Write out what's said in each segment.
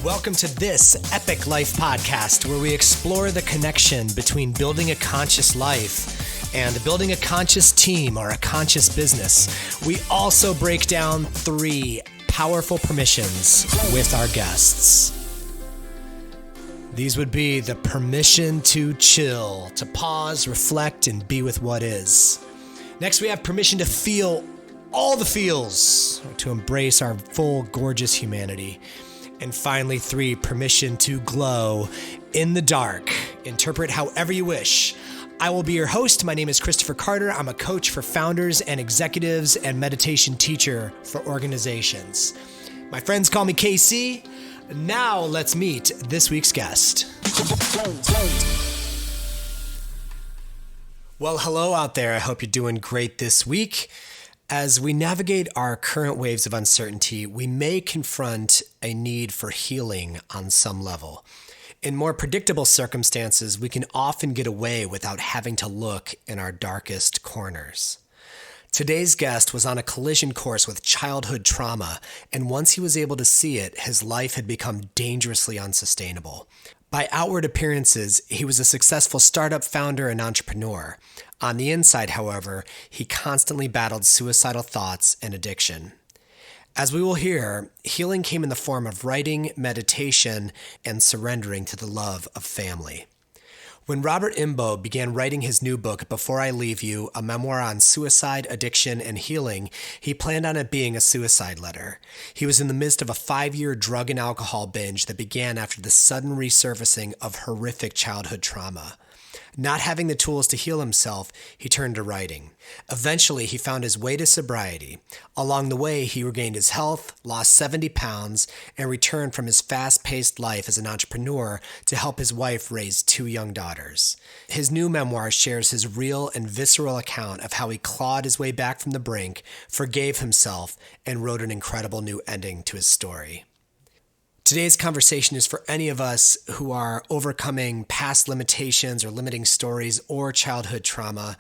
Welcome to this Epic Life podcast, where we explore the connection between building a conscious life and building a conscious team or a conscious business. We also break down 3 powerful permissions with our guests. These would be the permission to chill, to pause, reflect, and be with what is. Next, we have permission to feel all the feels, to embrace our full, gorgeous humanity. And finally, 3, permission to glow in the dark. Interpret however you wish. I will be your host. My name is Christopher Carter. I'm a coach for founders and executives and meditation teacher for organizations. My friends call me KC. Now let's meet this week's guest. Well, hello out there. I hope you're doing great this week. As we navigate our current waves of uncertainty, we may confront a need for healing on some level. In more predictable circumstances, we can often get away without having to look in our darkest corners. Today's guest was on a collision course with childhood trauma, and once he was able to see it, his life had become dangerously unsustainable. By outward appearances, he was a successful startup founder and entrepreneur. On the inside, however, he constantly battled suicidal thoughts and addiction. As we will hear, healing came in the form of writing, meditation, and surrendering to the love of family. When Robert Imbeault began writing his new book, Before I Leave You, a memoir on suicide, addiction, and healing, he planned on it being a suicide letter. He was in the midst of a 5-year drug and alcohol binge that began after the sudden resurfacing of horrific childhood trauma. Not having the tools to heal himself, he turned to writing. Eventually, he found his way to sobriety. Along the way, he regained his health, lost 70 pounds, and returned from his fast-paced life as an entrepreneur to help his wife raise 2 young daughters. His new memoir shares his real and visceral account of how he clawed his way back from the brink, forgave himself, and wrote an incredible new ending to his story. Today's conversation is for any of us who are overcoming past limitations or limiting stories or childhood trauma,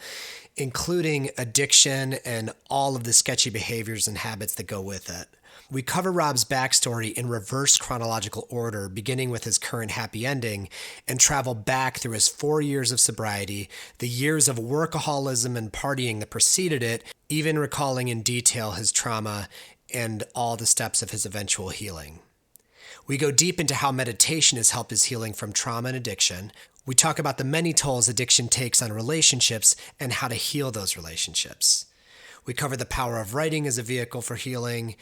including addiction and all of the sketchy behaviors and habits that go with it. We cover Rob's backstory in reverse chronological order, beginning with his current happy ending, and travel back through his 4 years of sobriety, the years of workaholism and partying that preceded it, even recalling in detail his trauma and all the steps of his eventual healing. We go deep into how meditation has helped his healing from trauma and addiction. We talk about the many tolls addiction takes on relationships and how to heal those relationships. We cover the power of writing as a vehicle for healing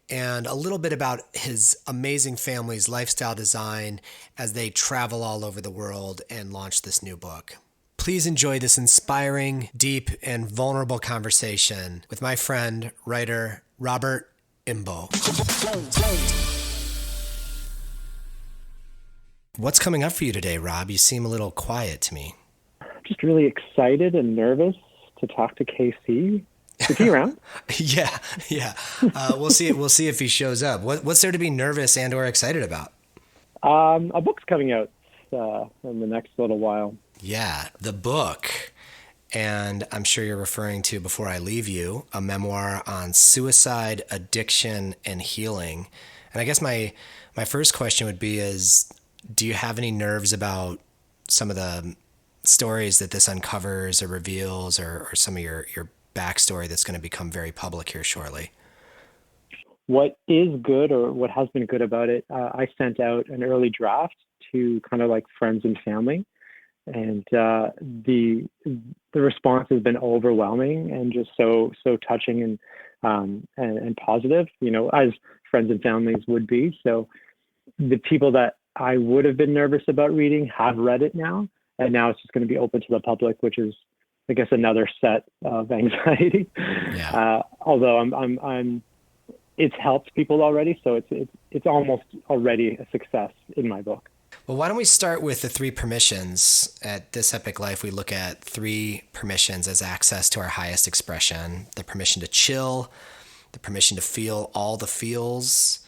and a little bit about his amazing family's lifestyle design as they travel all over the world and launch this new book. Please enjoy this inspiring, deep, and vulnerable conversation with my friend, writer Robert Imbeault. What's coming up for you today, Rob? You seem a little quiet to me. Just really excited and nervous to talk to KC. Is he around? Yeah. We'll see if he shows up. What's there to be nervous and or excited about? A book's coming out in the next little while. Yeah, the book. And I'm sure you're referring to Before I Leave You, a memoir on suicide, addiction, and healing. And I guess my first question would be do you have any nerves about some of the stories that this uncovers or reveals or some of your backstory that's going to become very public here shortly? What is good or what has been good about it, I sent out an early draft to kind of like friends and family. And the response has been overwhelming and just so touching and positive, as friends and families would be. So the people that I would have been nervous about reading have read it now, and now it's just going to be open to the public, which is, I guess, another set of anxiety. Yeah. Although it's helped people already, so it's almost already a success in my book. Well, why don't we start with the 3 permissions? At This Epic Life, we look at 3 permissions as access to our highest expression: the permission to chill, the permission to feel all the feels,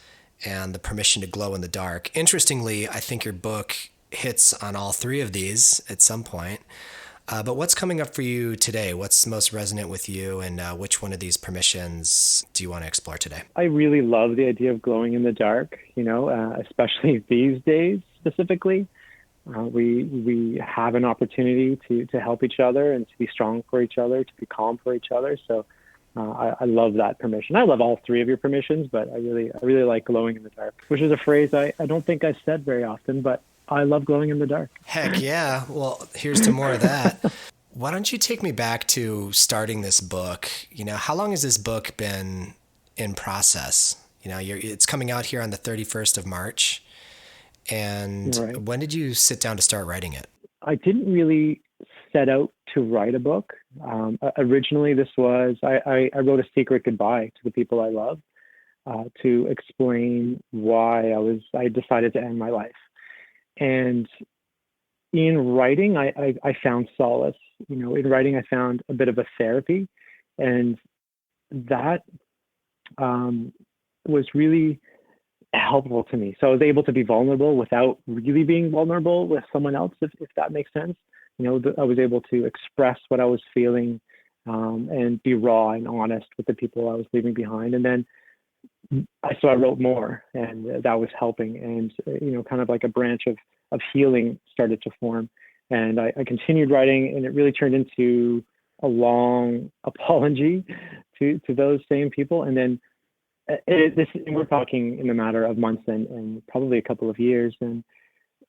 and the permission to glow in the dark. Interestingly, I think your book hits on all 3 of these at some point. But what's coming up for you today? What's most resonant with you, and which one of these permissions do you want to explore today? I really love the idea of glowing in the dark, especially these days specifically. We have an opportunity to help each other and to be strong for each other, to be calm for each other. So I love that permission. I love all three of your permissions, but I really like glowing in the dark, which is a phrase I don't think I've said very often, but I love glowing in the dark. Heck yeah. Well, here's to more of that. Why don't you take me back to starting this book? How long has this book been in process? It's coming out here on the 31st of March. And Right. when did you sit down to start writing it? I didn't really set out to write a book. Originally, I wrote a secret goodbye to the people I love to explain why I decided to end my life. And in writing, I found solace. In writing, I found a bit of a therapy, and that was really helpful to me. So I was able to be vulnerable without really being vulnerable with someone else, if that makes sense. I was able to express what I was feeling and be raw and honest with the people I was leaving behind. And then so I wrote more, and that was helping. And kind of like a branch of healing started to form. And I continued writing, and it really turned into a long apology to those same people. And then we're talking in a matter of months and probably a couple of years. And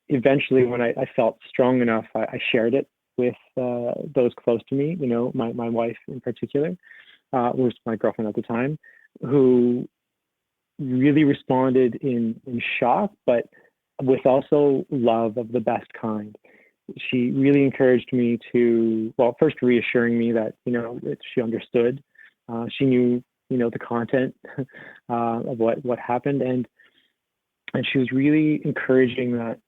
eventually, when I felt strong enough, I shared it with those close to me. My wife in particular, was my girlfriend at the time, who really responded in shock, but with also love of the best kind. She really encouraged me to, well, first reassuring me that, she understood. She knew, the content of what happened. And she was really encouraging that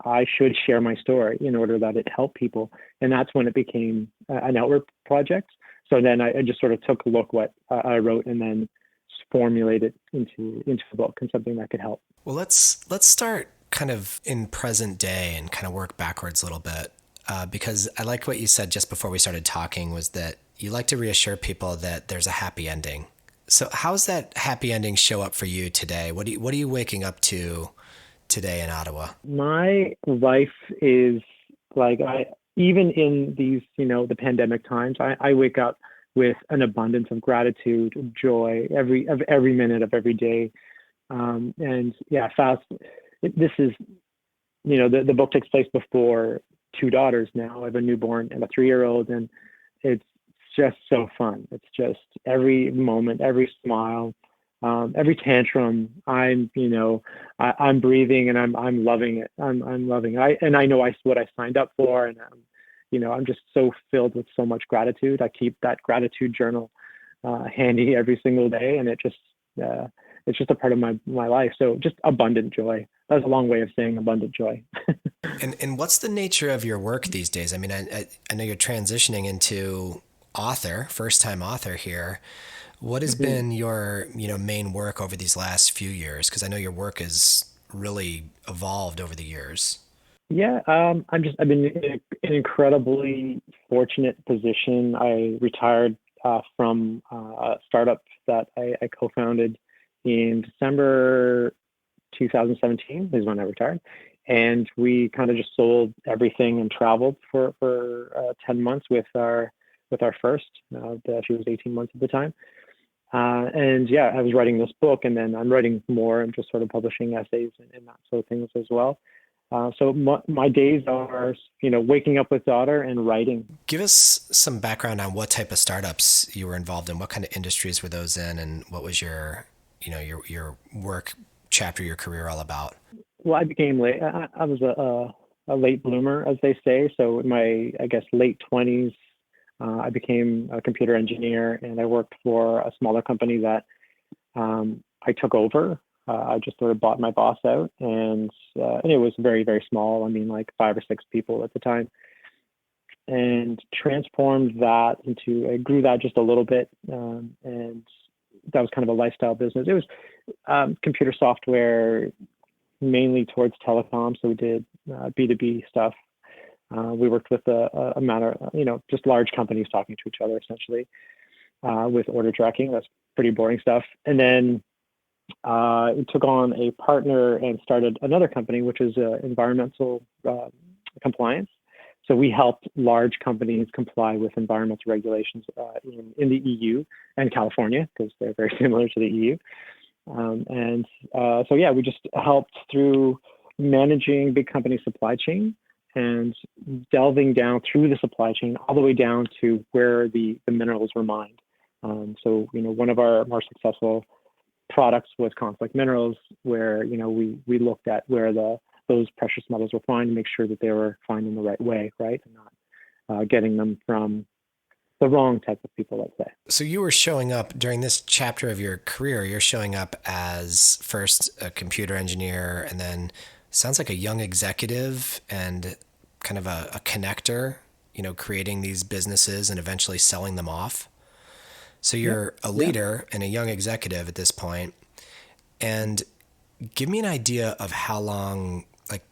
I should share my story in order that it helped people. And that's when it became an outward project. So then I just sort of took a look what I wrote and then formulate it into a book and something that could help. Well, let's start kind of in present day and kind of work backwards a little bit, because I like what you said just before we started talking, was that you like to reassure people that there's a happy ending. So how's that happy ending show up for you today? What are you waking up to today in Ottawa? My life is like, even in these, the pandemic times, I wake up with an abundance of gratitude, joy, every minute of every day. And yeah, this is, the book takes place before two daughters now. I have a newborn and a 3-year-old, and it's just so fun. It's just every moment, every smile, every tantrum. I'm breathing, and I'm loving it. I'm loving it. I know what I signed up for, and I'm just so filled with so much gratitude. I keep that gratitude journal handy every single day, and it's just a part of my life. So just abundant joy. That was a long way of saying abundant joy. And what's the nature of your work these days? I mean, I know you're transitioning into first-time author here. What has been your main work over these last few years? Because I know your work has really evolved over the years. Yeah, I've been in an incredibly fortunate position. I retired from a startup that I co-founded in December 2017 is when I retired. And we kind of just sold everything and traveled for 10 months with our first. She was 18 months at the time. And yeah, I was writing this book, and then I'm writing more. I'm just sort of publishing essays and that sort of things as well. So my days are, waking up with daughter and writing. Give us some background on what type of startups you were involved in. What kind of industries were those in, and what was your work chapter, your career all about? Well, I became late. I was a late bloomer, as they say. So in my, I guess, late 20s, I became a computer engineer, and I worked for a smaller company that I took over. I just sort of bought my boss out, and it was very, very small. I mean, like 5 or 6 people at the time, and transformed that I grew that just a little bit, and that was kind of a lifestyle business. It was computer software, mainly towards telecom. So we did B2B stuff, We worked with a matter, just large companies talking to each other essentially with order tracking. That's pretty boring stuff. And then we took on a partner and started another company, which is environmental compliance. So we helped large companies comply with environmental regulations in the EU and California, because they're very similar to the EU. We just helped through managing big company supply chain and delving down through the supply chain all the way down to where the minerals were mined. One of our more successful products was conflict minerals, where we looked at where those precious metals were found to make sure that they were found in the right way, right, and not getting them from the wrong type of people, let's say. So you were showing up during this chapter of your career. You're showing up as first a computer engineer, and then sounds like a young executive and kind of a connector. Creating these businesses and eventually selling them off. So you're a leader and a young executive at this point. And give me an idea of how long, like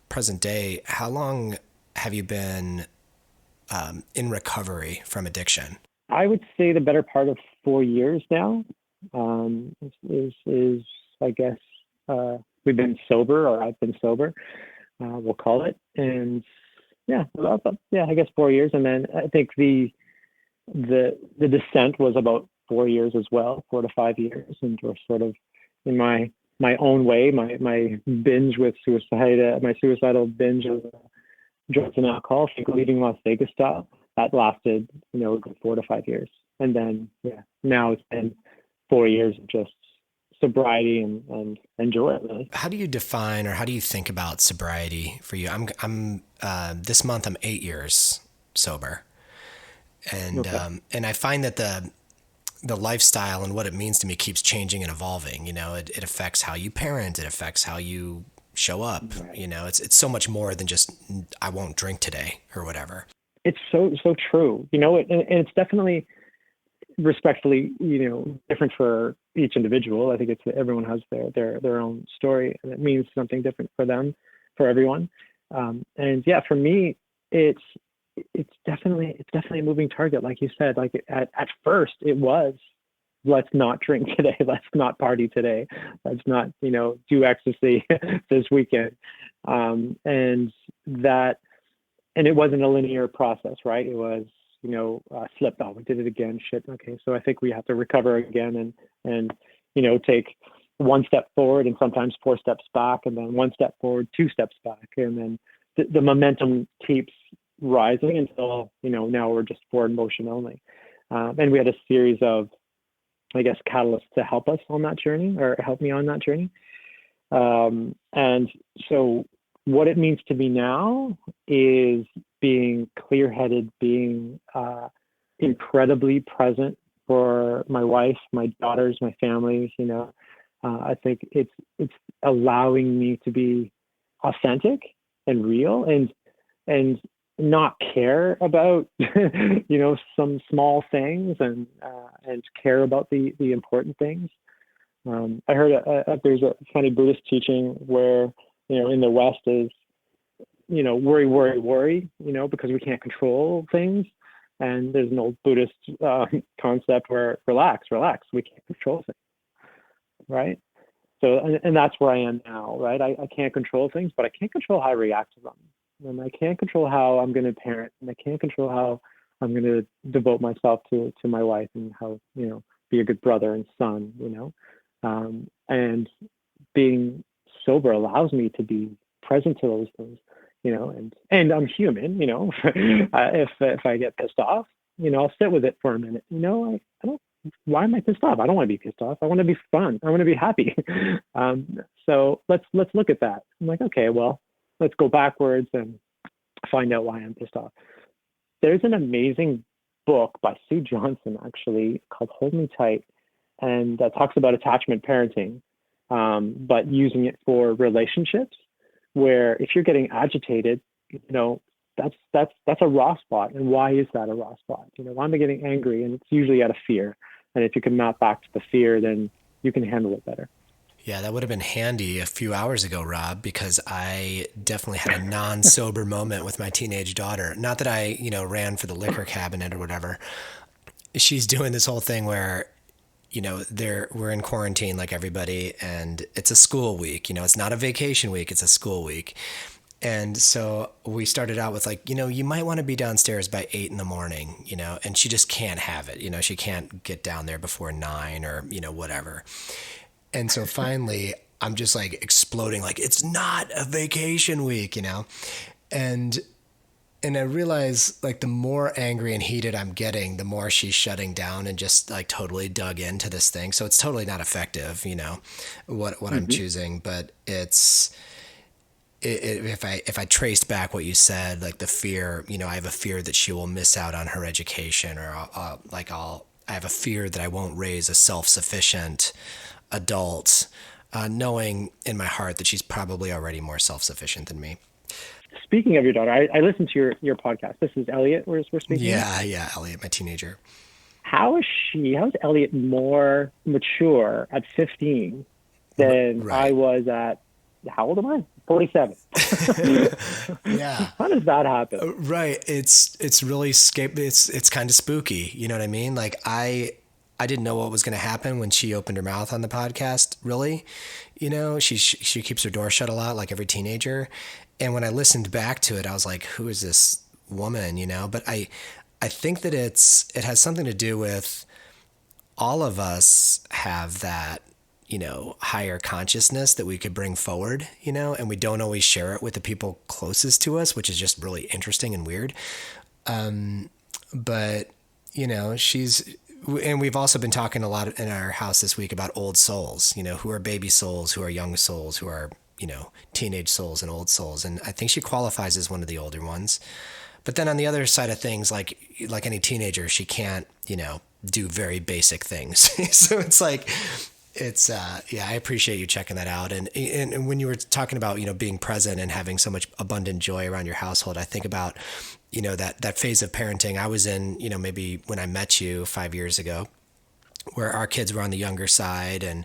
present day, how long have you been in recovery from addiction? I would say the better part of 4 years now. I guess we've been sober, or I've been sober, we'll call it. And I guess 4 years. And then I think the descent was about 4 years as well, 4 to 5 years, and we're sort of in my own way, my binge with suicide, my suicidal binge of drugs and alcohol, I think leaving Las Vegas style, that lasted a good 4 to 5 years, and then now it's been 4 years of just sobriety and enjoy it, really. How do you define, or how do you think about sobriety for you? I'm this month I'm 8 years sober. And and I find that the lifestyle and what it means to me keeps changing and evolving. It affects how you parent. It affects how you show up. Right. It's so much more than just I won't drink today or whatever. It's so true. And it's definitely, respectfully, different for each individual. I think everyone has their own story, and it means something different for them, for everyone. For me, it's definitely a moving target. Like you said, like at first it was, let's not drink today. Let's not party today. Let's not, do ecstasy this weekend. And it wasn't a linear process, right? It was, slipped off. We did it again. Shit. Okay. So I think we have to recover again and take one step forward and sometimes 4 steps back, and then 1 step forward, 2 steps back. And then the momentum keeps rising until, now we're just forward motion only. And we had a series of, I guess, catalysts to help us on that journey, or help me on that journey. And so what it means to me now is being clear-headed, being incredibly present for my wife, my daughters, my family. I think it's allowing me to be authentic and real, and not care about some small things, and care about the important things. I heard there's a funny Buddhist teaching where in the West is worry, because we can't control things, and there's an old Buddhist concept where relax, we can't control things, right? So and that's where I am now, right? I can't control things, but I can't control how I react to them. And I can't control how I'm going to parent, and I can't control how I'm going to devote myself to my wife, and how, be a good brother and son, and being sober allows me to be present to those things, and I'm human, if I get pissed off, I'll sit with it for a minute. I don't, why am I pissed off? I don't want to be pissed off. I want to be fun. I want to be happy. So let's look at that. I'm like, okay, well, let's go backwards and find out why I'm pissed off. There's an amazing book by Sue Johnson, actually, called Hold Me Tight, and that talks about attachment parenting, but using it for relationships, where if you're getting agitated, that's a raw spot. And why is that a raw spot? Why am I getting angry? And it's usually out of fear. And if you can map back to the fear, then you can handle it better. Yeah, that would have been handy a few hours ago, Rob, because I definitely had a non-sober moment with my teenage daughter. Not that I, ran for the liquor cabinet or whatever. She's doing this whole thing where, we're in quarantine like everybody, and it's a school week. It's not a vacation week, it's a school week. And so we started out with like, you might want to be downstairs by 8 in the morning, and she just can't have it. She can't get down there before 9 or, whatever. And so finally, I'm just like exploding, like it's not a vacation week, and and I realize like the more angry and heated I'm getting, the more she's shutting down and just like totally dug into this thing. So it's totally not effective, what I'm Mm-hmm. choosing, but if I traced back what you said, like the fear, I have a fear that she will miss out on her education, or I have a fear that I won't raise a self-sufficient adult, knowing in my heart that she's probably already more self-sufficient than me. Speaking of your daughter, I listened to your podcast. This is Elliott we're speaking with. Yeah, yeah, Elliot, my teenager. How is how is Elliott more mature at 15 than I Right. was at, how old am I? 47. Yeah. How does that happen? Right. It's really it's kind of spooky. You know what I mean? Like I didn't know what was going to happen when she opened her mouth on the podcast. Really, she keeps her door shut a lot, like every teenager. And when I listened back to it, I was like, "Who is this woman?" But I think that it has something to do with all of us have that higher consciousness that we could bring forward, and we don't always share it with the people closest to us, which is just really interesting and weird. But she's, and we've also been talking a lot in our house this week about old souls, who are baby souls, who are young souls, who are, teenage souls and old souls. And I think she qualifies as one of the older ones. But then on the other side of things, like any teenager, she can't, do very basic things. So it's like, yeah, I appreciate you checking that out. And when you were talking about, being present and having so much abundant joy around your household, I think about, that phase of parenting I was in, maybe when I met you 5 years ago, where our kids were on the younger side and,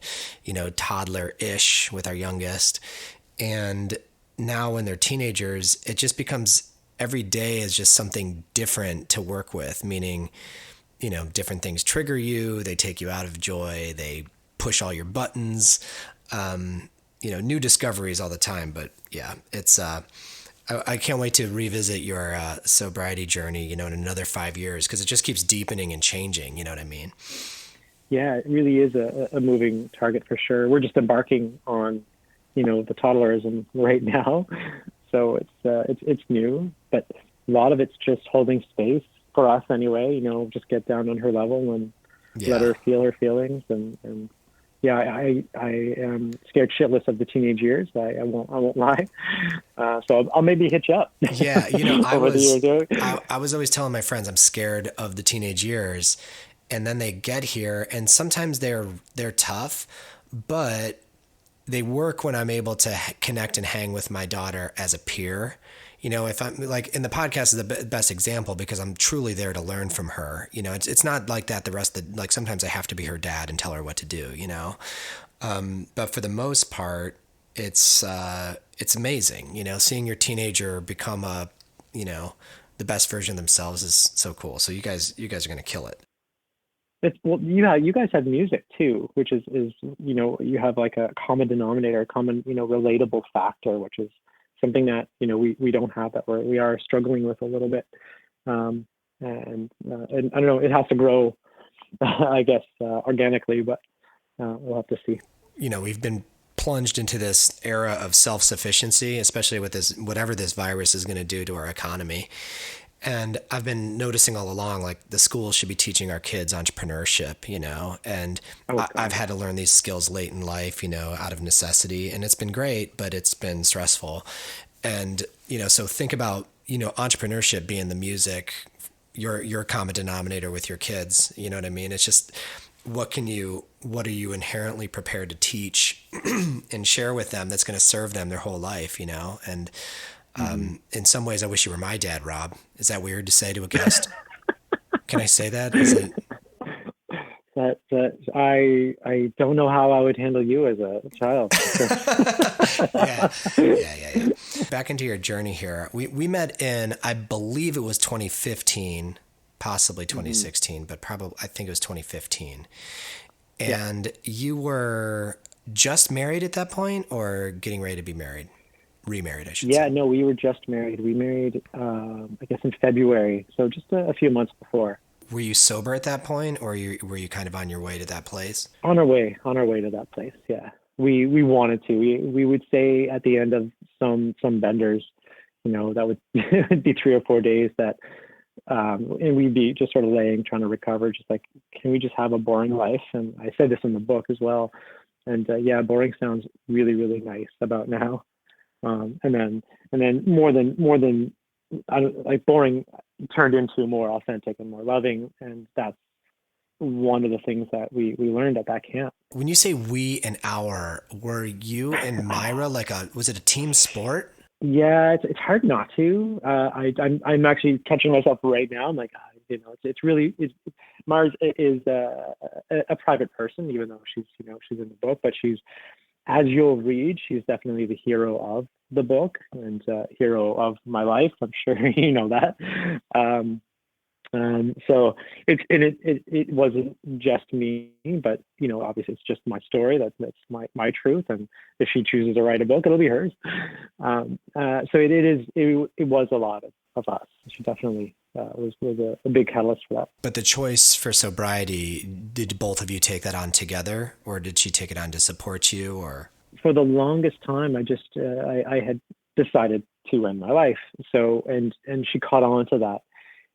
toddler-ish with our youngest. And now when they're teenagers, it just becomes every day is just something different to work with, meaning, different things trigger you, they take you out of joy, they push all your buttons, new discoveries all the time. But yeah, I can't wait to revisit your sobriety journey, in another 5 years, because it just keeps deepening and changing. You know what I mean? Yeah, it really is a moving target for sure. We're just embarking on, the toddlerism right now, so it's new, but a lot of it's just holding space for us anyway. Just get down on her level and let Yeah. her feel her feelings, and yeah, I am scared shitless of the teenage years. I won't lie. So I'll maybe hit you up Yeah. over the years. I was always telling my friends I'm scared of the teenage years, and then they get here, and sometimes they're tough, but they work when I'm able to connect and hang with my daughter as a peer. If I'm like in the podcast is the best example, because I'm truly there to learn from her. It's not like that the rest of like sometimes I have to be her dad and tell her what to do. But for the most part, it's amazing. Seeing your teenager become the best version of themselves is so cool. So you guys are gonna kill it. It's, well, yeah, you guys have music too, which is you have like a common denominator, a common relatable factor, which is something that we don't have, that we are struggling with a little bit. And I don't know, it has to grow, I guess, organically, but we'll have to see. We've been plunged into this era of self-sufficiency, especially with this whatever this virus is going to do to our economy. And I've been noticing all along, like the schools should be teaching our kids entrepreneurship, and Oh I've God. had to learn these skills late in life, out of necessity. And it's been great, but it's been stressful. And, so think about, entrepreneurship being the music, your common denominator with your kids. You know what I mean? It's just, what are you inherently prepared to teach and share with them that's going to serve them their whole life, And Hmm. in some ways, I wish you were my dad, Rob. Is that weird to say to a guest? Can I say that? Is it? I don't know how I would handle you as a child. Yeah, yeah. Back into your journey here. We met in, I believe it was 2015, possibly Hmm. 2016, but probably I think it was 2015. Yeah. And you were just married at that point, or getting ready to be married? Remarried, I should say. Yeah, no, we were just married. We married, I guess, in February, so just a few months before. Were you sober at that point, or were you kind of on your way to that place? On our way to that place. Yeah, we wanted to. We would say at the end of some benders, that would be 3 or 4 days that, and we'd be just sort of laying, trying to recover, just like, can we just have a boring life? And I said this in the book as well. And yeah, boring sounds really, really nice about now. And then more than I don't, like boring turned into more authentic and more loving, and that's one of the things that we learned at that camp. When you say we and our, were you and Myra was it a team sport? Yeah, it's hard not to. I'm actually catching myself right now. I'm like, it's really Mars is a private person, even though she's in the book, but she's, as you'll read, she's definitely the hero of the book and hero of my life. I'm sure you know that. Um, so it wasn't just me, but obviously it's just my story. That's my truth, and if she chooses to write a book, it'll be hers. So it was a lot of us. She definitely was a big catalyst for that. But the choice for sobriety, did both of you take that on together, or did she take it on to support you, or? For the longest time, I had decided to end my life. So and she caught on to that,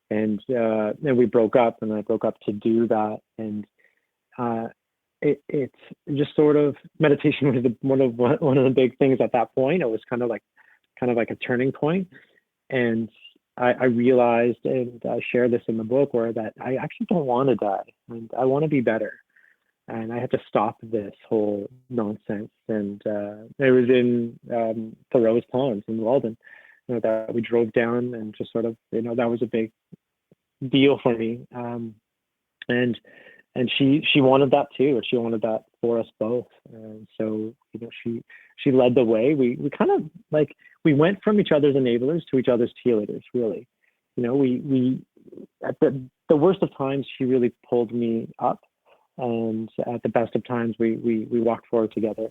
and we broke up, and I broke up to do that. And it's just sort of, meditation was one of the big things at that point. It was kind of like a turning point. And I realized, and I share this in the book, where that I actually don't want to die, and I want to be better, and I had to stop this whole nonsense. And it was in Thoreau's Ponds in Walden, that we drove down, and just sort of, that was a big deal for me. And she wanted that too, and she wanted that for us both. And so, she led the way. We kind of, like, we went from each other's enablers to each other's cheerleaders, really. We at the worst of times, she really pulled me up, and at the best of times, we walked forward together.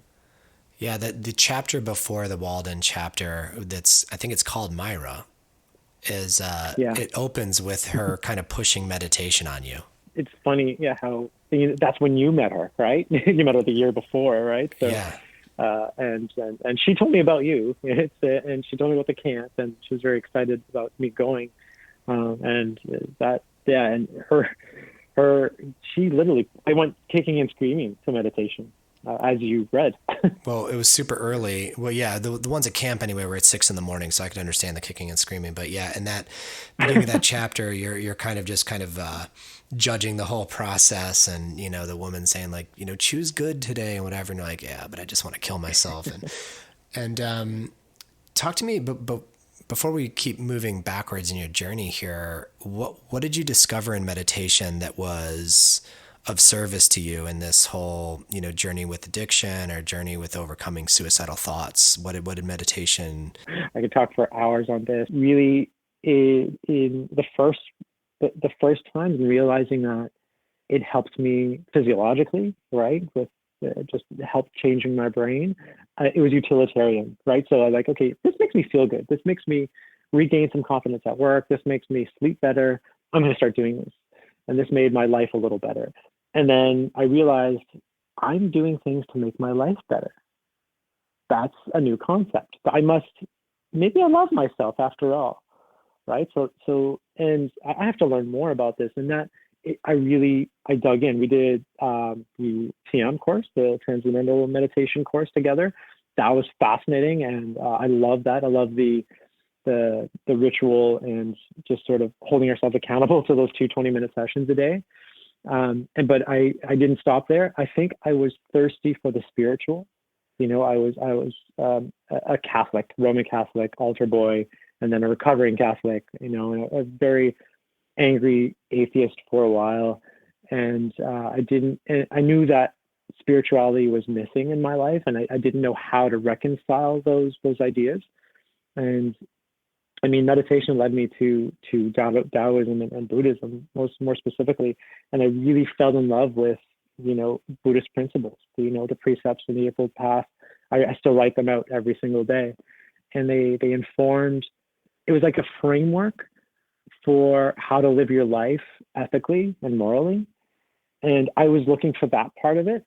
Yeah, the chapter before the Walden chapter, I think it's called Myra, is Yeah, it opens with her kind of pushing meditation on you. it's funny, yeah, how that's when you met her, right? You met her the year before, right? So, Yeah. and she told me about you. And she told me about the camp, and she was very excited about me going. And that, yeah, and she literally, I went kicking and screaming to meditation, as you read. Well, it was super early. Well, yeah, the ones at camp anyway were at 6 a.m, so I could understand the kicking and screaming. But yeah, in that beginning of that chapter, you're kind of judging the whole process, and the woman saying, like, choose good today and whatever, and you're like, yeah, but I just want to kill myself. And talk to me, but before we keep moving backwards in your journey here, what did you discover in meditation that was of service to you in this whole, journey with addiction or journey with overcoming suicidal thoughts? What did meditation? I could talk for hours on this. Really, in the first time, realizing that it helped me physiologically, right? With just help changing my brain. It was utilitarian, right? So I was like, okay, this makes me feel good. This makes me regain some confidence at work. This makes me sleep better. I'm going to start doing this. And this made my life a little better. And then I realized I'm doing things to make my life better. That's a new concept. Maybe I love myself after all, right? And I have to learn more about this. And that, I dug in. We did the TM course, the Transcendental Meditation course together. That was fascinating, and I love that. I love the ritual, and just sort of holding ourselves accountable to those 20-minute sessions a day. But I didn't stop there. I think I was thirsty for the spiritual. I was a Catholic, Roman Catholic, altar boy, and then a recovering Catholic. A very angry atheist for a while. And I knew that spirituality was missing in my life, and I didn't know how to reconcile those ideas. And I mean, meditation led me to Taoism and Buddhism, more specifically, and I really fell in love with, Buddhist principles, the precepts in the Eightfold Path. I still write them out every single day, and they informed. It was like a framework for how to live your life ethically and morally, and I was looking for that part of it.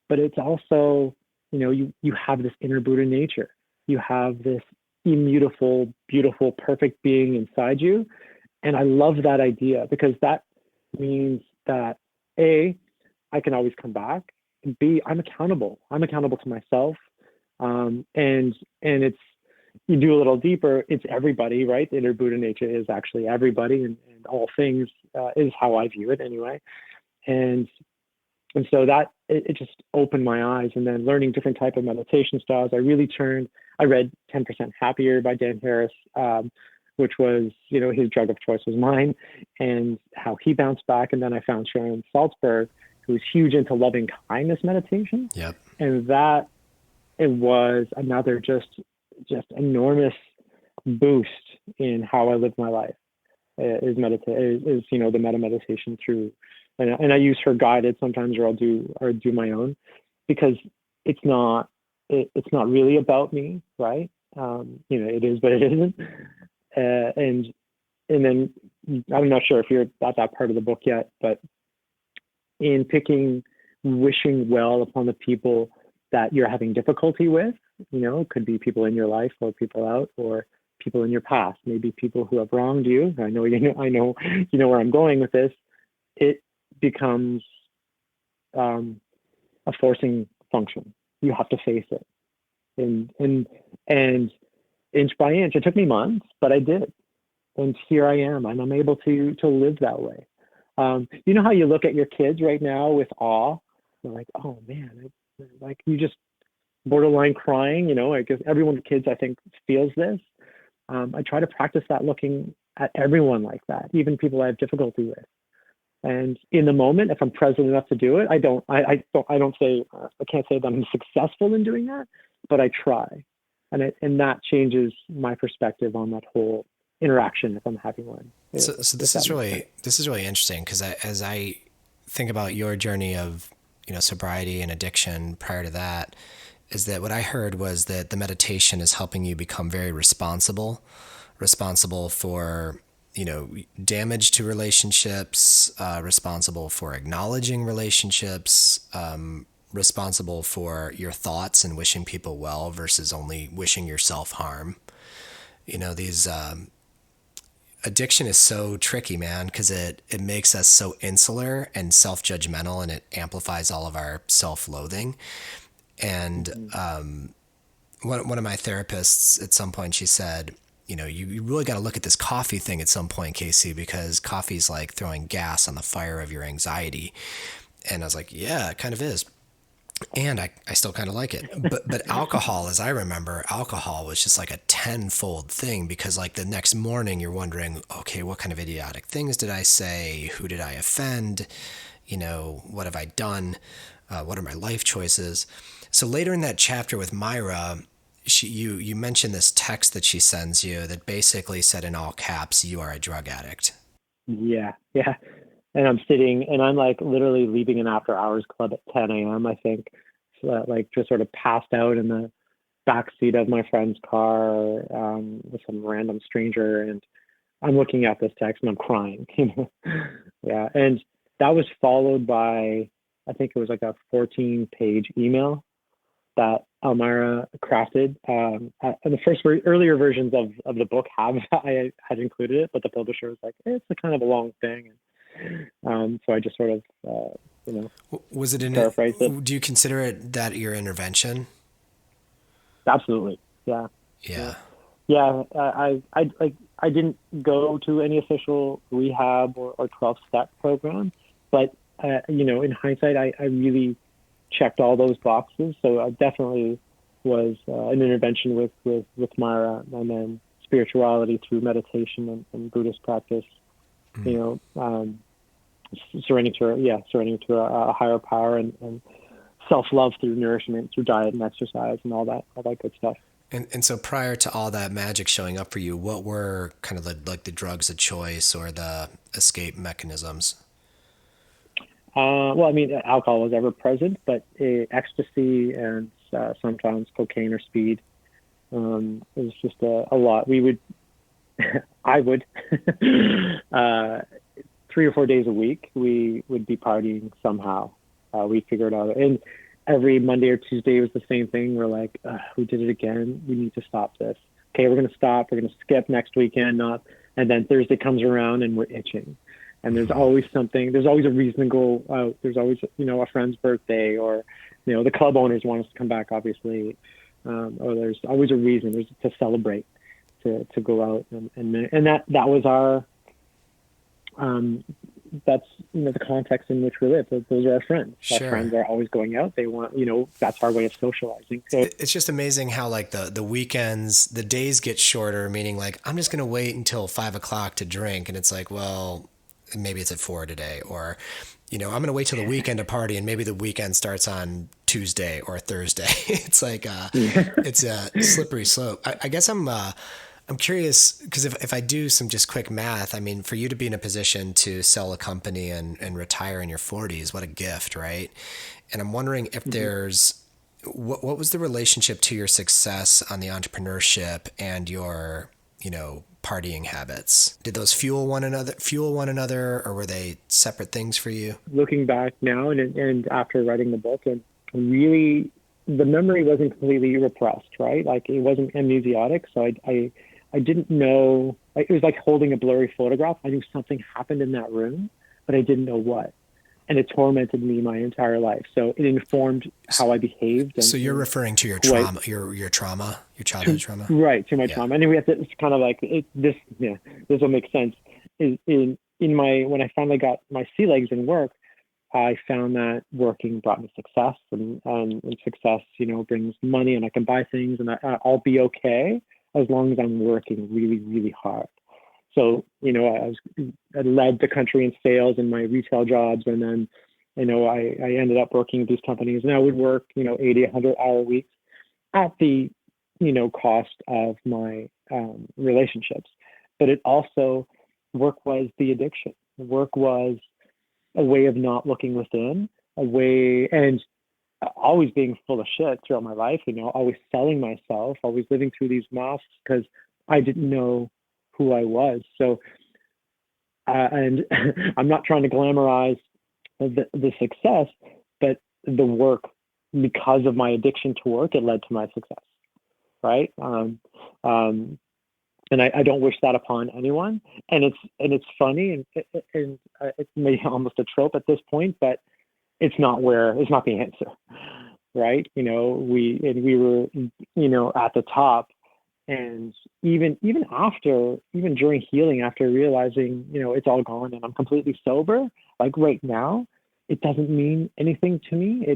But it's also, you have this inner Buddha nature. You have this immutable, beautiful, perfect being inside you. And I love that idea, because that means that A, I can always come back, and B, I'm accountable. I'm accountable to myself. And it's, you do a little deeper, it's everybody, right? The inner Buddha nature is actually everybody, and all things, is how I view it anyway. And so that it just opened my eyes. And then learning different type of meditation styles, I read 10% Happier by Dan Harris, which was, his drug of choice was mine, and how he bounced back. And then I found Sharon Salzberg, who was huge into loving kindness meditation. Yep. And that, it was another just enormous boost in how I live my life, is the meta meditation through. And I use her guided sometimes, or I'll do my own, because it's not really about me, right? It is, but it isn't. And then I'm not sure if you're at that part of the book yet, but in wishing well upon the people that you're having difficulty with, it could be people in your life or people out, or people in your past, maybe people who have wronged you. I know where I'm going with this. It becomes a forcing function. You have to face it, and inch by inch. It took me months, but I did, and here I am. I'm able to live that way. You know how you look at your kids right now with awe? You're like, oh man, like you just borderline crying. I guess everyone with kids, I think, feels this. I try to practice that, looking at everyone like that, even people I have difficulty with. And in the moment, if I'm present enough to do it, I can't say that I'm successful in doing that, but I try, and that changes my perspective on that whole interaction if I'm having one. So this is really interesting, because as I think about your journey of sobriety and addiction prior to that, is that what I heard was that the meditation is helping you become very responsible for damage to relationships, responsible for acknowledging relationships, responsible for your thoughts and wishing people well versus only wishing yourself harm. These addiction is so tricky, man, because it makes us so insular and self-judgmental, and it amplifies all of our self-loathing. And one of my therapists, at some point, she said, you really got to look at this coffee thing at some point, Casey, because coffee's like throwing gas on the fire of your anxiety. And I was like, yeah, it kind of is. And I still kind of like it. But alcohol, as I remember, alcohol was just like a tenfold thing, because like the next morning you're wondering, okay, what kind of idiotic things did I say? Who did I offend? What have I done? What are my life choices? So later in that chapter with Myra, you mentioned this text that she sends you that basically said in all caps, "You are a drug addict." Yeah. And I'm sitting, and I'm like literally leaving an after hours club at 10 a.m. I think, so like just sort of passed out in the back seat of my friend's car, with some random stranger, and I'm looking at this text and I'm crying. Yeah, and that was followed by, I think it was like a 14-page email that Elmira crafted. And the earlier versions of the book I had included it, but the publisher was like, it's a kind of a long thing. So I just sort of, was it paraphrased it. Do you consider it that your intervention? Absolutely. Yeah. Yeah. Yeah. I didn't go to any official rehab or 12-step program, but, in hindsight, I really checked all those boxes. So I definitely was an intervention with Myra, and then spirituality through meditation and Buddhist practice. surrendering to a higher power, and self-love through nourishment, through diet and exercise and all that good stuff. And so prior to all that magic showing up for you, what were kind of like the drugs of choice or the escape mechanisms? Well, I mean, alcohol was ever present, but ecstasy and sometimes cocaine or speed. It was just a lot. I would, 3 or 4 days a week, we would be partying somehow. We figured out, and every Monday or Tuesday was the same thing. We're like, we did it again. We need to stop this. Okay, we're going to stop. We're going to skip next weekend, and then Thursday comes around and we're itching. And there's always something. There's always a reason to go out. There's always, a friend's birthday, or, the club owners want us to come back, obviously. Or there's always a reason. There's to celebrate, to go out, and that was our. That's the context in which we live. Those are our friends. Sure. Our friends are always going out. They want, that's our way of socializing. So it's just amazing how like the weekends, the days get shorter, meaning like, I'm just going to wait until 5:00 to drink. And it's like, well, maybe it's at 4 today, or, I'm going to wait till the weekend to party, and maybe the weekend starts on Tuesday or Thursday. It's like, it's a slippery slope. I guess I'm curious, because if I do some just quick math, I mean, for you to be in a position to sell a company and retire in your 40s, what a gift, right? And I'm wondering if there's, what was the relationship to your success on the entrepreneurship and your, partying habits? Did those fuel one another, or were they separate things for you? Looking back now and after writing the book, and really, the memory wasn't completely repressed, right? Like, it wasn't amnesiac. So I didn't know. It was like holding a blurry photograph. I knew something happened in that room, but I didn't know what. And it tormented me my entire life. So it informed how I behaved. So you're referring to your trauma, your trauma, your childhood trauma? Right, to my trauma. And then we have to, it's kind of like, this will make sense. When I finally got my sea legs in work, I found that working brought me success, and success, brings money, and I can buy things, and I'll be okay as long as I'm working really, really hard. So, I led the country in sales in my retail jobs. And then, I ended up working at these companies, and I would work, 80, 100-hour weeks at the, cost of my relationships. But it also, work was the addiction. Work was a way of not looking within, and always being full of shit throughout my life, always selling myself, always living through these masks because I didn't know who I was. So, and I'm not trying to glamorize the success, but the work, because of my addiction to work, it led to my success, right? And I don't wish that upon anyone. And it's funny, and it's maybe almost a trope at this point, but it's not the answer, right? We were, at the top, and even during healing, after realizing, it's all gone and I'm completely sober, like right now, it doesn't mean anything to me.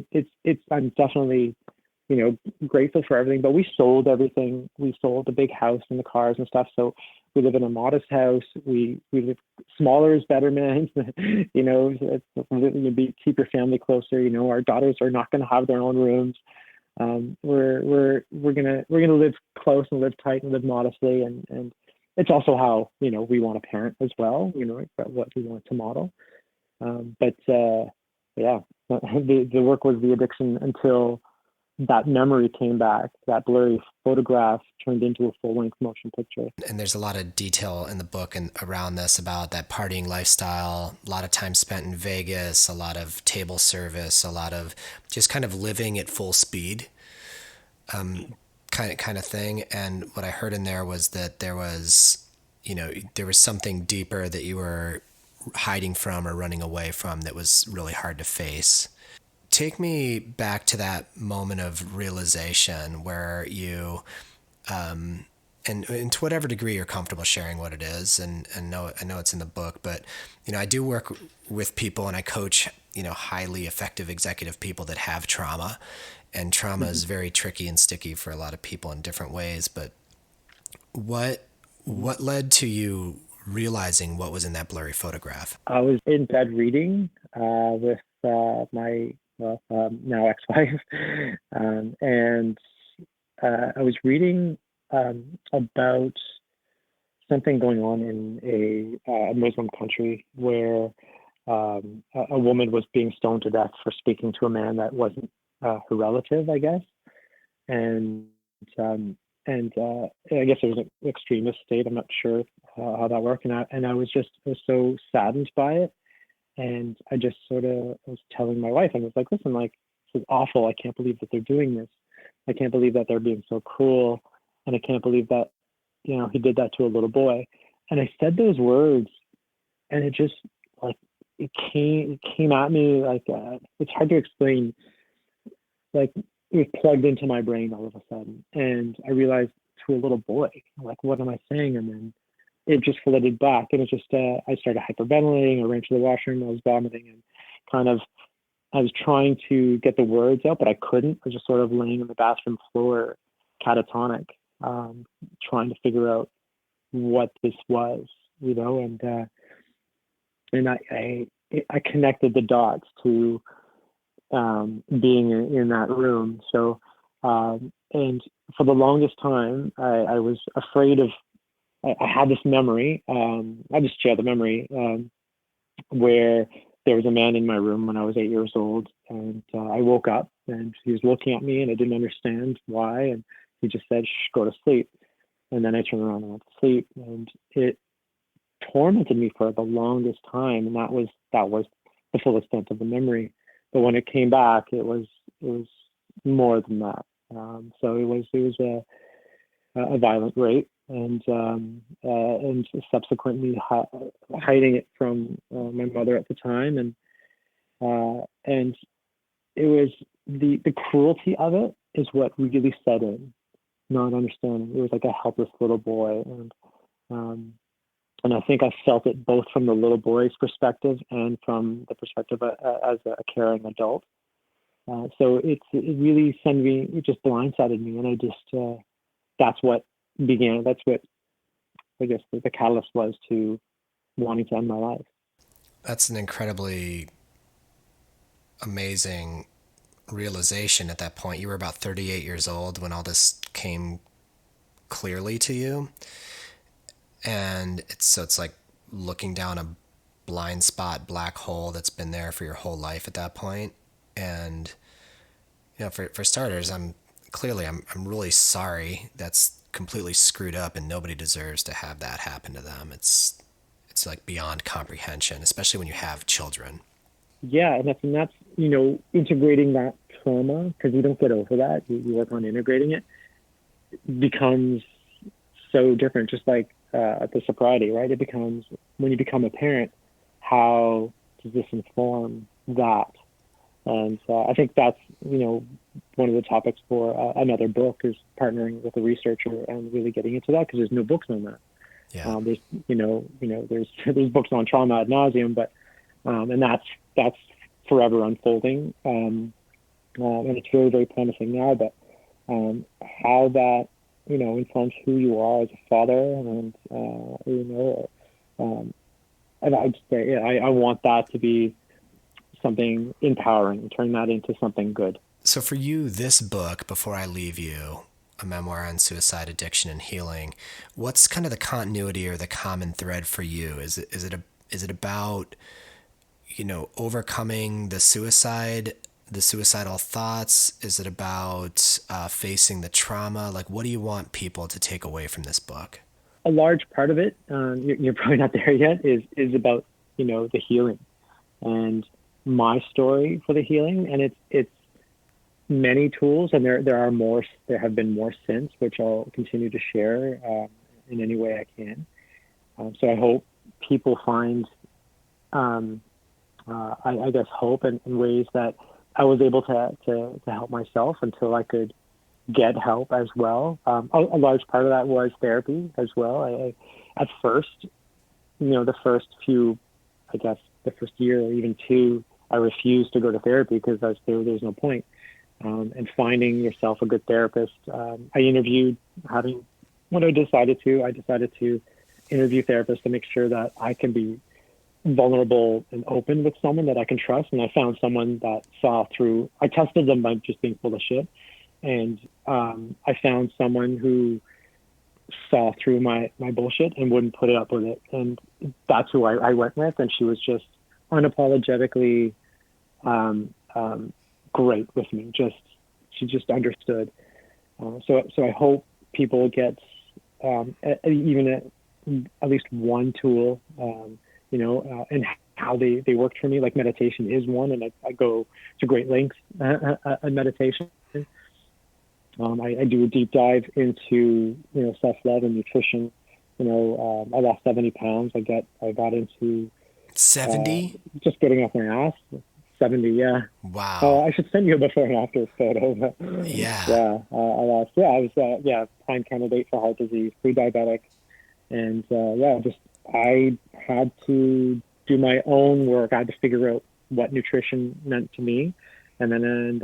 I'm definitely, grateful for everything, but we sold everything. We sold the big house and the cars and stuff. So we live in a modest house. We live smaller is better, man. Keep your family closer. Our daughters are not going to have their own rooms. We're gonna live close and live tight and live modestly, and it's also how we want to parent as well. What we want to model. The work was the addiction until that memory came back. That blurry photograph turned into a full-length motion picture. And there's a lot of detail in the book and around this about that partying lifestyle, a lot of time spent in Vegas, a lot of table service, a lot of just kind of living at full speed, kind of thing. And what I heard in there was that there was something deeper that you were hiding from or running away from that was really hard to face. Take me back to that moment of realization where you, and to whatever degree you're comfortable sharing what it is, and I know it's in the book, but, I do work with people and I coach, highly effective executive people that have trauma, and trauma is very tricky and sticky for a lot of people in different ways. But what led to you realizing what was in that blurry photograph? I was in bed reading with my now ex-wife, and I was reading about something going on in a Muslim country where a woman was being stoned to death for speaking to a man that wasn't her relative, I guess. And I guess it was an extremist state. I'm not sure how that worked. And I was so saddened by it. And I just sort of was telling my wife, and I was like, listen, like, this is awful. I can't believe that they're doing this. I can't believe that they're being so cruel. And I can't believe that, he did that to a little boy. And I said those words, and it just like, it came at me like, it's hard to explain. Like, it was plugged into my brain all of a sudden. And I realized, to a little boy, like, what am I saying? And then it just flooded back. And it just, I started hyperventilating. I ran to the washroom. I was vomiting, and I was trying to get the words out, but I couldn't. I was just sort of laying on the bathroom floor, catatonic, trying to figure out what this was, and I connected the dots to being in that room. So, and for the longest time, I was afraid of. I had this memory. I just share the memory where there was a man in my room when I was 8 years old, and I woke up and he was looking at me, and I didn't understand why, and he just said, "Shh, go to sleep." And then I turned around and went to sleep, and it tormented me for the longest time, and that was the full extent of the memory. But when it came back, it was more than that. So it was a violent rape, and subsequently hiding it from my mother at the time, and it was the cruelty of it is what really set in. Not understanding. It was like a helpless little boy, and I think I felt it both from the little boy's perspective and from the perspective as a caring adult. So it really it just blindsided me, and I just that's what began. That's what I guess the catalyst was to wanting to end my life. That's an incredibly amazing realization at that point. You were about 38 years old when all this came clearly to you. And it's like looking down a blind spot black hole that's been there for your whole life at that point. And for starters, I'm really sorry. That's completely screwed up, and nobody deserves to have that happen to them. It's like beyond comprehension, especially when you have children. Yeah, and that's integrating that trauma, because you don't get over that. You work on integrating it. Becomes so different, just like the sobriety, right? It becomes, when you become a parent, how does this inform that? And I think that's, one of the topics for another book, is partnering with a researcher and really getting into that, because there's no books on that. Yeah. There's books on trauma ad nauseum, but and that's forever unfolding. And it's very, very promising now, but how that informs who you are as a father, and and I'd say, I want that to be something empowering, and turn that into something good. So for you, this book, Before I Leave You, a memoir on suicide, addiction, and healing, what's kind of the continuity or the common thread for you? Is it about overcoming the suicidal thoughts? Is it about facing the trauma? Like, what do you want people to take away from this book? A large part of it, you're probably not there yet, is about the healing, and my story for the healing, and it's many tools, and there have been more since, which I'll continue to share in any way I can. So I hope people find, I guess, hope in ways that I was able to help myself until I could get help as well. A large part of that was therapy as well. I at first, the first few, I guess, the first year or even two, I refused to go to therapy because there's no point. And finding yourself a good therapist. I interviewed, when I decided to interview therapists to make sure that I can be vulnerable and open with someone that I can trust. And I found someone that saw through, I tested them by just being full of shit. And I found someone who saw through my bullshit and wouldn't put it up with it. And that's who I went with. And she was just unapologetically great with me. She just understood. So I hope people get even at least one tool, and how they worked for me. Like meditation is one, and I go to great lengths in meditation. I do a deep dive into self-love and nutrition. I lost 70 pounds. I got into 70, just getting off my ass. 70, yeah. Wow. I should send you a before and after photo. Yeah. Yeah, I lost. Yeah, I was prime candidate for heart disease, pre-diabetic, and I had to do my own work. I had to figure out what nutrition meant to me, and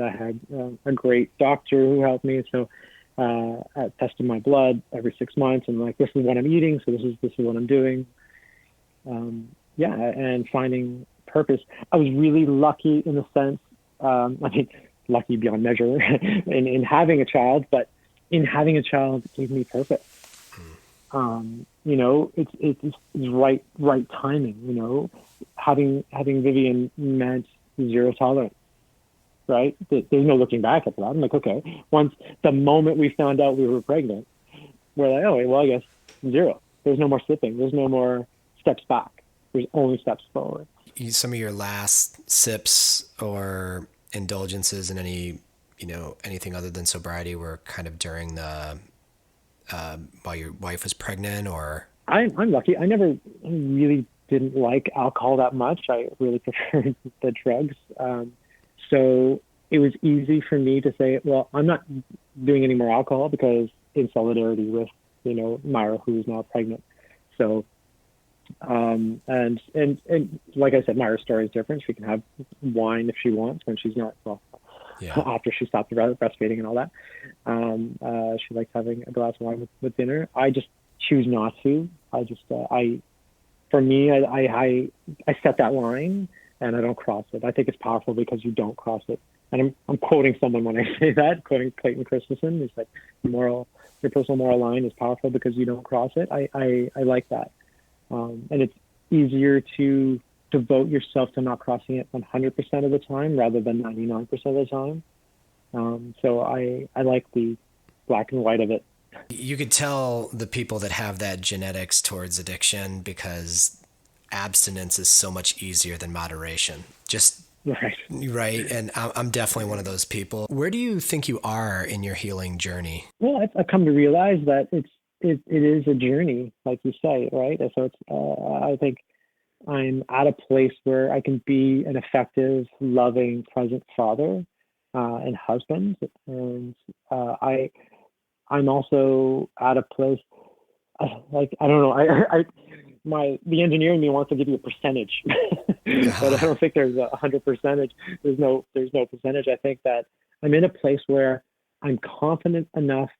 I had a great doctor who helped me. So I tested my blood every 6 months, and like, this is what I'm eating, so this is what I'm doing. And finding purpose. I was really lucky in the sense, lucky beyond measure in having a child, but in having a child gave me purpose. It's right timing. Having Vivian meant zero tolerance, right? There's no looking back at that. I'm like, okay, once the moment we found out we were pregnant, we're like, oh, well, I guess zero. There's no more slipping. There's no more steps back. There's only steps forward. Some of your last sips or indulgences in anything other than sobriety were kind of during the while your wife was pregnant, or? I'm lucky. I really didn't like alcohol that much. I really preferred the drugs. So it was easy for me to say, well, I'm not doing any more alcohol, because in solidarity with, Myra, who is now pregnant. So, and like I said, Myra's story is different. She can have wine if she wants when she's not, after she stopped breastfeeding and all that. She likes having a glass of wine with dinner. I just choose not to. I set that line and I don't cross it. I think it's powerful because you don't cross it. And I'm quoting someone when I say that, quoting Clayton Christensen. He's like, your personal moral line is powerful because you don't cross it. I like that. And it's easier to devote yourself to not crossing it 100% of the time rather than 99% of the time. So I like the black and white of it. You could tell the people that have that genetics towards addiction, because abstinence is so much easier than moderation. Just right. And I'm definitely one of those people. Where do you think you are in your healing journey? Well, I've come to realize that it is a journey, like you say, right? And so it's, I think I'm at a place where I can be an effective, loving, present father and husband. And I'm also at a place, like, I don't know, the engineer in me wants to give you a percentage, but I don't think there's 100%. There's no percentage. I think that I'm in a place where I'm confident enough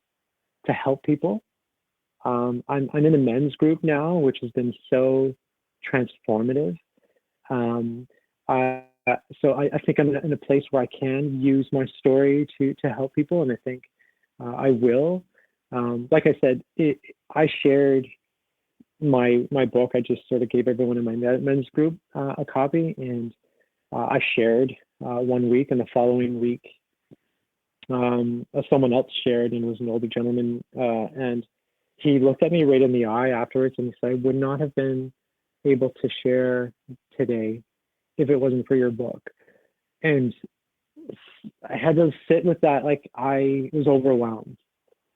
to help people. I'm in a men's group now, which has been so transformative. So I think I'm in a place where I can use my story to help people, and I think I will. Like I said, I shared my book. I just sort of gave everyone in my men's group a copy, and I shared 1 week, and the following week someone else shared, and it was an older gentleman, and he looked at me right in the eye afterwards and he said, I would not have been able to share today if it wasn't for your book. And I had to sit with that. Like, I was overwhelmed.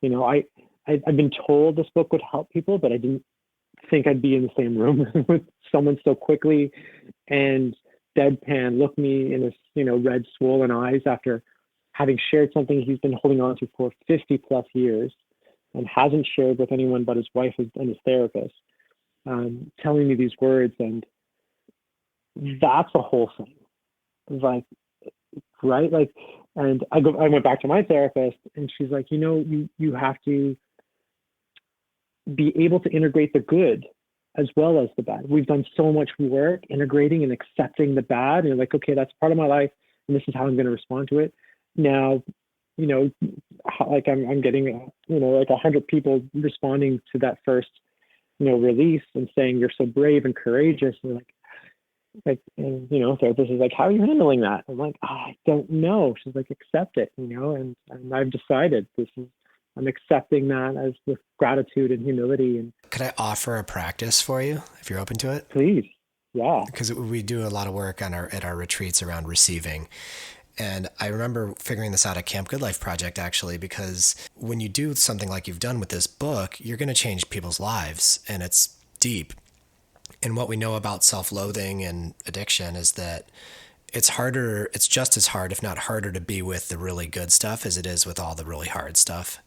I've been told this book would help people, but I didn't think I'd be in the same room with someone so quickly and deadpan look me in his, red swollen eyes after having shared something he's been holding on to for 50 plus years and hasn't shared with anyone but his wife and his therapist, telling me these words. And that's a whole thing. Like, right? Like, and I went back to my therapist, and she's like, you have to be able to integrate the good as well as the bad. We've done so much work integrating and accepting the bad. And you're like, okay, that's part of my life, and this is how I'm going to respond to it. Now, like I'm getting, like 100 people responding to that first, release and saying you're so brave and courageous. And and therapist is like, how are you handling that? I'm like, I don't know. She's like, accept it, and I've decided I'm accepting that as with gratitude and humility. And could I offer a practice for you if you're open to it? Please. Yeah. Because we do a lot of work at our retreats around receiving. And I remember figuring this out at Camp Good Life Project, actually, because when you do something like you've done with this book, you're going to change people's lives, and it's deep. And what we know about self-loathing and addiction is that it's just as hard, if not harder, to be with the really good stuff as it is with all the really hard stuff.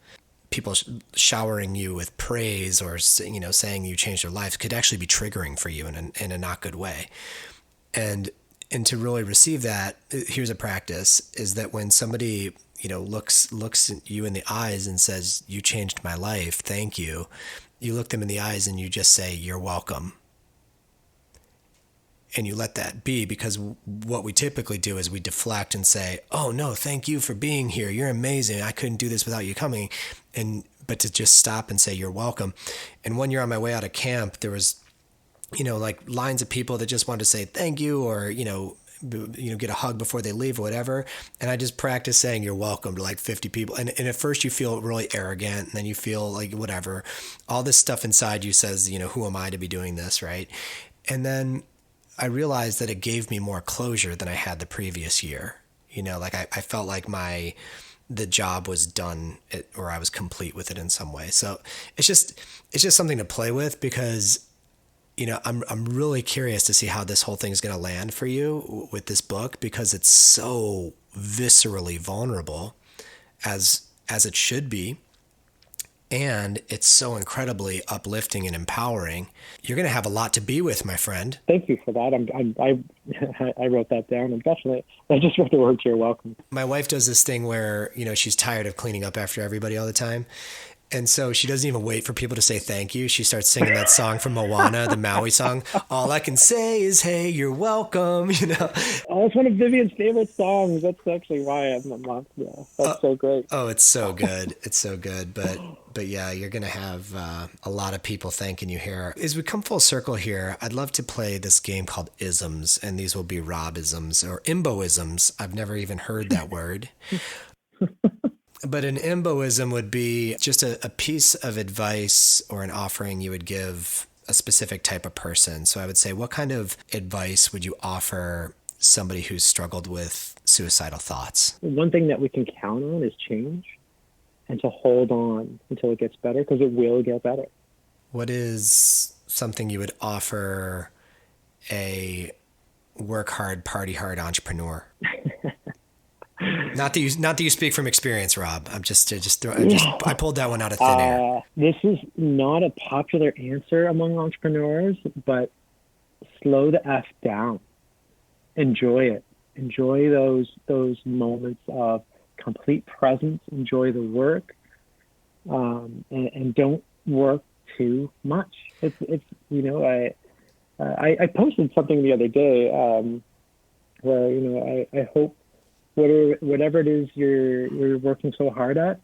People showering you with praise or, saying you changed their life could actually be triggering for you in a not good way. And to really receive that, here's a practice, is that when somebody, looks at you in the eyes and says, you changed my life, thank you, you look them in the eyes and you just say, you're welcome. And you let that be, because what we typically do is we deflect and say, oh no, thank you for being here. You're amazing. I couldn't do this without you coming. But to just stop and say, you're welcome. And one year on my way out of camp, there was, like lines of people that just wanted to say thank you, or, get a hug before they leave or whatever. And I just practiced saying you're welcome to like 50 people. And at first you feel really arrogant, and then you feel like whatever, all this stuff inside you says, who am I to be doing this? Right. And then I realized that it gave me more closure than I had the previous year. I felt like the job was done, or I was complete with it in some way. So it's just something to play with, because, I'm really curious to see how this whole thing is going to land for you with this book, because it's so viscerally vulnerable, as it should be. And it's so incredibly uplifting and empowering. You're going to have a lot to be with, my friend. Thank you for that. I wrote that down. I just wrote the words "you're welcome." My wife does this thing where, she's tired of cleaning up after everybody all the time. And so she doesn't even wait for people to say thank you. She starts singing that song from Moana, the Maui song. All I can say is, hey, you're welcome, Oh, it's one of Vivian's favorite songs. That's actually why I'm a month. Yeah, that's so great. Oh, it's so good. It's so good. But yeah, you're going to have a lot of people thanking you here. As we come full circle here, I'd love to play this game called Isms, and these will be Rob-isms or Imbeault-isms. I've never even heard that word. But an Imbeault-ism would be just a piece of advice or an offering you would give a specific type of person. So I would say, what kind of advice would you offer somebody who's struggled with suicidal thoughts? One thing that we can count on is change, and to hold on until it gets better, because it will get better. What is something you would offer a work hard, party hard entrepreneur? Not that you speak from experience, Rob. I pulled that one out of thin air. This is not a popular answer among entrepreneurs, but slow the F down. Enjoy it. Enjoy those moments of complete presence. Enjoy the work, and don't work too much. I posted something the other day where I hope whatever it is you're working so hard at,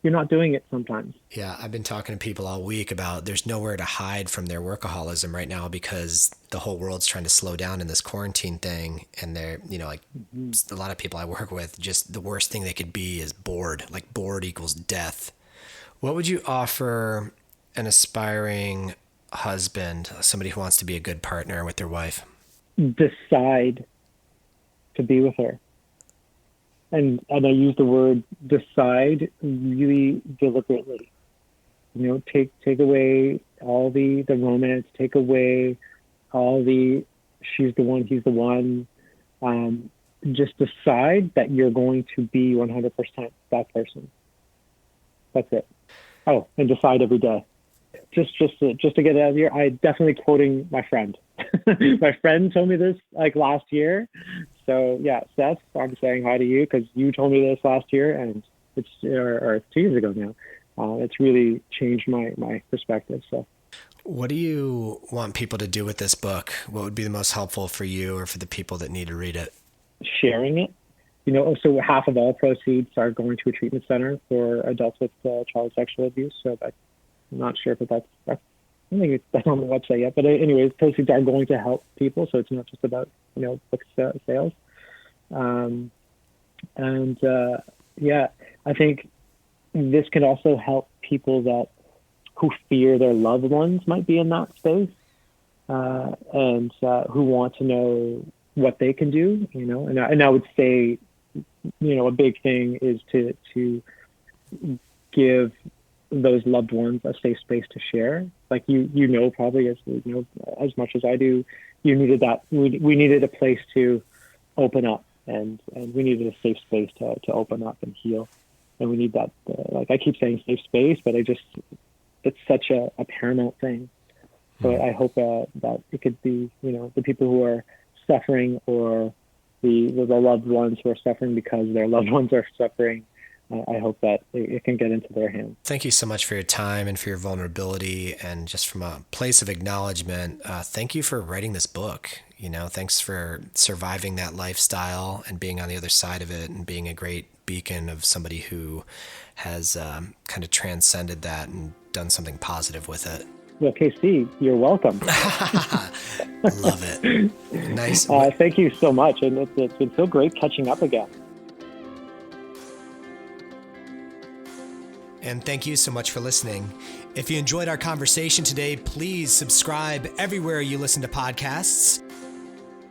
you're not doing it sometimes. Yeah, I've been talking to people all week about there's nowhere to hide from their workaholism right now, because the whole world's trying to slow down in this quarantine thing. And they're, a lot of people I work with, just the worst thing they could be is bored. Like bored equals death. What would you offer an aspiring husband, somebody who wants to be a good partner with their wife? Decide to be with her. And I use the word decide really deliberately. Take away all the romance, take away all the she's the one, he's the one. Just decide that you're going to be 100% that person. That's it. Oh, and decide every day. Just to get it out of here, I definitely quoting my friend. My friend told me this like last year. So yeah, Seth, I'm saying hi to you because you told me this last year, and or 2 years ago now. It's really changed my perspective. So What do you want people to do with this book? What would be the most helpful for you or for the people that need to read it? Sharing it. So half of all proceeds are going to a treatment center for adults with child sexual abuse. So I'm not sure if that's I don't think that's on the website yet. But anyways, proceeds are going to help people. So it's not just about, book sales. I think this can also help people who fear their loved ones might be in that space, and who want to know what they can do, and I would say, a big thing is to give those loved ones a safe space to share. Like, probably as much as I do, you needed that. We needed a place to open up, and we needed a safe space to open up and heal. And we need that, I keep saying safe space, but it's such a paramount thing. So I hope that it could be, the people who are suffering, or the loved ones who are suffering because their loved ones are suffering. I hope that it can get into their hands. Thank you so much for your time and for your vulnerability, and just from a place of acknowledgement, thank you for writing this book. Thanks for surviving that lifestyle and being on the other side of it, and being a great beacon of somebody who has kind of transcended that and done something positive with it. Well, KC, you're welcome. Love it. Nice. Thank you so much. And it's been so great catching up again. And thank you so much for listening. If you enjoyed our conversation today, please subscribe everywhere you listen to podcasts.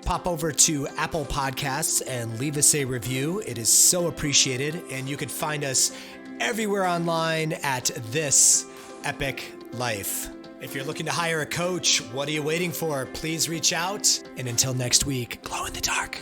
Pop over to Apple Podcasts and leave us a review. It is so appreciated. And you can find us everywhere online at This Epic Life. If you're looking to hire a coach, what are you waiting for? Please reach out. And until next week, glow in the dark.